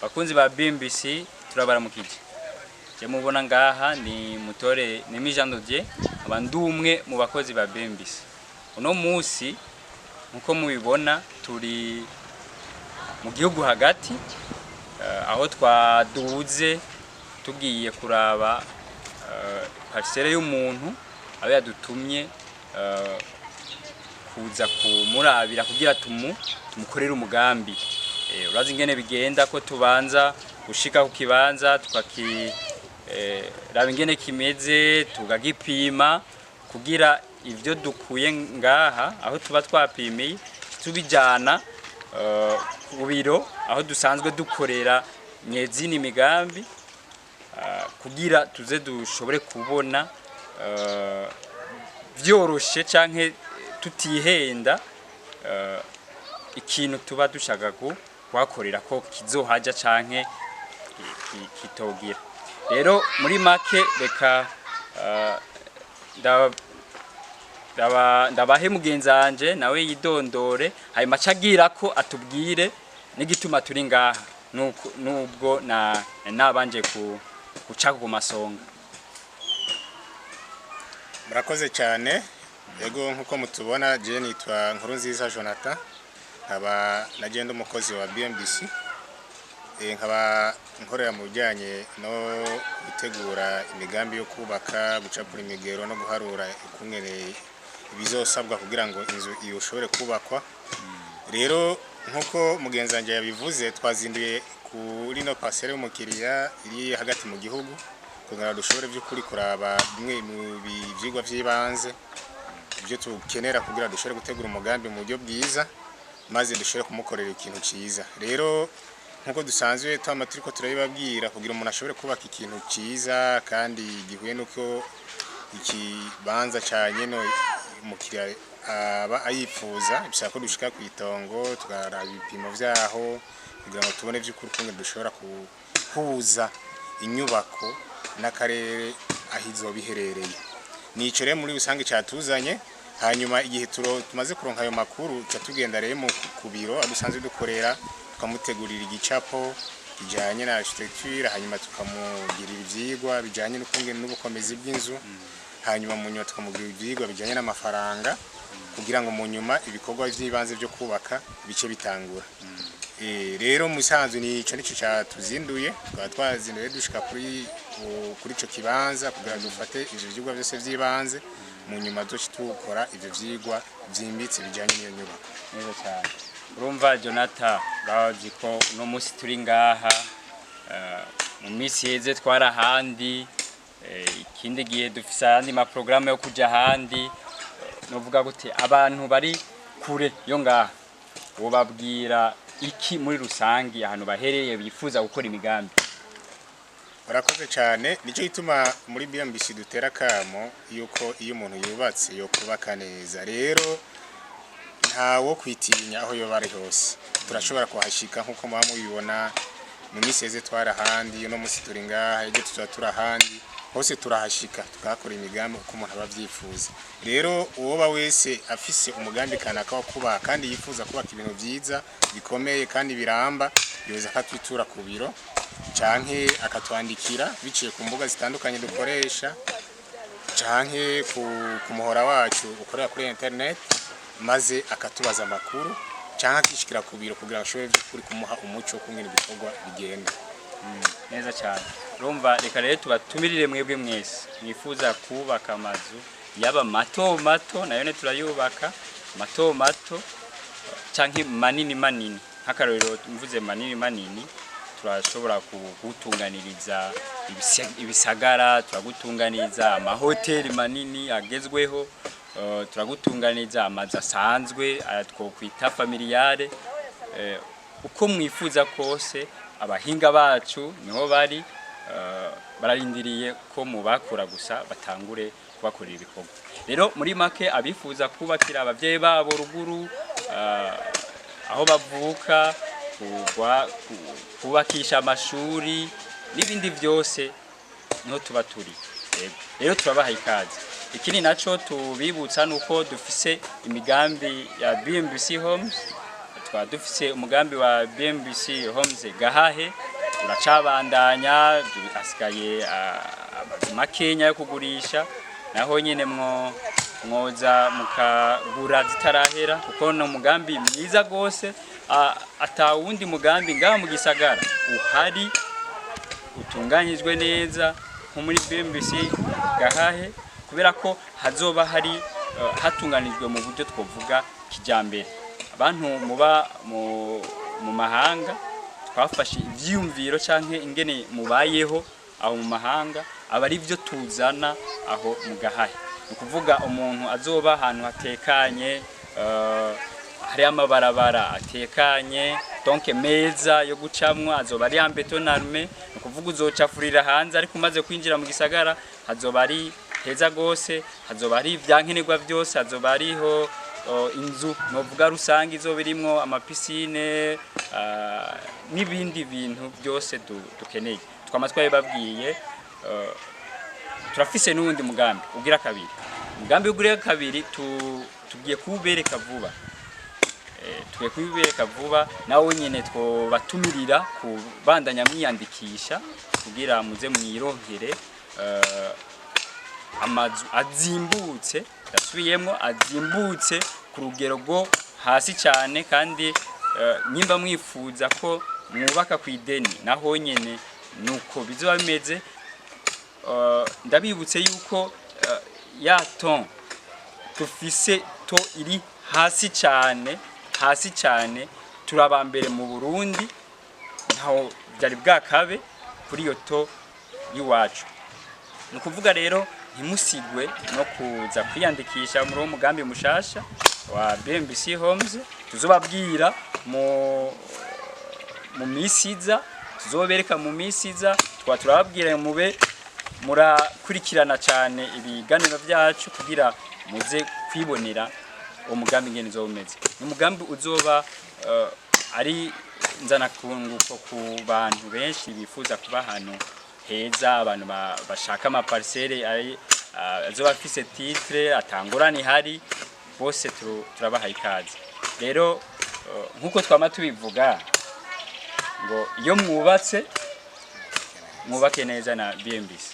bakunzi ba BMBC turabaramukije. Je mubona ngaha ni mutore ni mijandovye abandumwe mu bakozi ba BMBC. Uno musi nkuko mubibona turi mu gihugu hagati aho twaduze tugiye kuraba parcelle y'umuntu aho yadutumye kuza kumurabira kugira tumukorera umugambi. Urazi ingene bigenda ko tubanza gushika ku kibanza raba ingene kimeze tugagipima kugira ivyo dukuye ngaha aho tuba twapimiye tubijana ku biro aho dusanzwe dukorera nyezini imigambi kugira tuze dushobore kubona vyoroshe canke tutihenda ikintu tuba dushaka kuhakorera ko kizohaja canke kitogira. Rero muri make reka ndabahe mugenzanje nawe yidondore hanyuma cagira ko atubwire n'igituma turi ngaha nubwo nabanje guca ku masonga. Murakoze cyane. Yego nkuko mutubona je nitwa Nkurunziza Jonathan nkaba nagenda umukozi wa BMBC nkaba nkorera mu bijyanye no gutegura imigambi yo kubaka gucapura imigero no guharura ikungene ibizosabwa kugira ngo inzu iyo ushobore kubakwa. Rero nkuko mugenzanje yabivuze twazinduye kuri no parcelle y'umukiriya iri hagati mu gihugu kugira dushobore by'ukuri kuraba bimwe mu byigwa by'ibanze ibyo tukenera kugira dushobore gutegura umugambi mu buryo bwiza maze dushobore kumukorera ikintu ciza. Rero nkuko dusanzwe twamaturiko turabibabwira kugira umuntu ashobore kubaka ikintu ciza kandi gihuye nuko ikibanza cyanye no umukiriya aba ayipfuza bisaba ko dushika ku itongo tugaraba ibipimo vyaho kugira ngo tubone vy'ukuri kunge dushobora kuhuza inyubako n'akarere ahizo biherereye. Nico rero muri usange cyatuzanye hanyuma igihe tumaze kuronka ayo makuru cyatugenda rero mu kubiro adusanzwe dukorera tukamutegurira igicapo kijanye na architecture hanyuma tukamugirira ivyigwa bijanye n'ubukomezi bw'inzu hanyuma mu nyuma tukamugirira ivyigwa bijanye n'amafaranga kugira ngo mu nyuma ibikorwa by'ibanze byo kubaka bice bitangura. Rero musanzwe nico cyatuzinduye twazinduye dushika kuri ico kibanza kugira dufate ivyo vyigwa byose by'ibanze mu nyuma zo tukora ivyo vyigwa byimbitse bijanye n'iyo nyubako. Neza cyane. Urumva Jonathan bazi ko no musi turi ngaha mu misi heze twarahandi ikindi gihe dufise andi ma programme yo kuja handi novuga gute abantu bari kure yo ngaha ubabwira iki muri rusangi ahantu bahereye bifuza gukora imigambi. Barakoze cyane nico gituma muri BMBC dutera akamo yuko iyo umuntu yubatse yo kubaka neza. Rero ntawo kwitinya aho yo bari hose turashobora kuhashika nkuko mubibona mu miseze twarahandi no musi turi ngaha ije turahandi hose turahashika tukakora imigambi uko umuntu abavyifuza. Rero uwoba wese afise umugambi kanaka wo kuba kandi yifuza kubaka ibintu byiza bikomeye kandi biramba yoza katwitura ku biro canke akatwandikira biciye ku mbuga zitandukanye dukoresha canke ku muhora wacu ukorera kuri internet maze akatubaza amakuru canke akishikira ku biro kugira ashobore kuri kumuha umuco kungene ibikorwa bigenda. Neza cyane. Urumva reka rero tubatumirire mwebwe mwese mwifuza kubaka amazu yaba mato nayo ne turayubaka mato canke manini hakarorero mvuze manini turashobora kugutunganiriza ibisagara turagutunganiza amahoteli manini agezweho turagutunganiza amazu asanzwe twokwita familiare uko mwifuza kose abahinga bacu niho bari bararindiriye ko mubakura gusa batangure kubakorera ibikorwa. Rero muri make abifuza kubakira abavyeyi babo ruguru aho bavuka kubakisha amashuri n'ibindi byose niho tuba turi. Rero turabaha ikaze. Ikindi naco tubibutsa nuko dufise imigambi ya BMBC Homes dufise umugambi wa BMBC Homes Gahahe uracabandanya hasigaye amazu makenya yo kugurisha naho nyene mwoza mukagura zitarahera kuko no mugambi mwiza gose ata wundi mugambi ngaha mu gisagara uhari utunganyijwe neza nko muri BMBC gahahe kubera ko hazoba hari hatunganijwe mu buryo twovuga kijambere abantu muba mu mahanga twafashe ivyiyumviro canke ingene mubayeho aho mu mahanga abari byo tuzana aho mu gahahe ukuvuga umuntu azoba ahantu hatekanye hari amabarabara atekanye donc meza yo gucamwa azoba ari ambetonarme ukuvuga uzocafurira hanze ariko umaze kwinjira mu gisagara hazoba ari heza gose hazoba ari ivyankenerwa byose hazoba ariho inzu novuga rusange izoba irimwo amapisine n'ibindi bintu byose dukeneye twamatwaye babwiye turafise n'ubundi mugambi ugira kabiri umugambi ugira kabiri tugiye kubereka vuba nawe nyene twobatumirira kubandanya mwiyandikisha kugira muze mwironkere amazu azimbutse dasubiyemo azimbutse ku rugero rwo hasi cyane kandi nyimba mwifuza ko mwubaka kw'ideni naho nyene nuko bizoba bimeze ndabibutse yuko ya ton tufise to iri hasi cyane turabambere mu Burundi ntaho byari bwakabe kuri yo to yiwacu nukuvuga rero ntimusigwe no kuza kwiyandikisha muri uwo mugambi mushasha wa BMBC Homes tuzobabwira mu misiza tuzobereka mu misiza turababwira mube murakurikirana cyane ibiganiro byacu kugira muze kwibonera umugambi ngene uzomeze umugambi uzoba ari nzana kunguko ku bantu benshi bifuza kuba hano heza abantu bashaka ama parcelle azoba afise titre atangurani hari bose turabahaye ikaze rero nkuko twama tubivuga ngo iyo mwubake neza na BMBC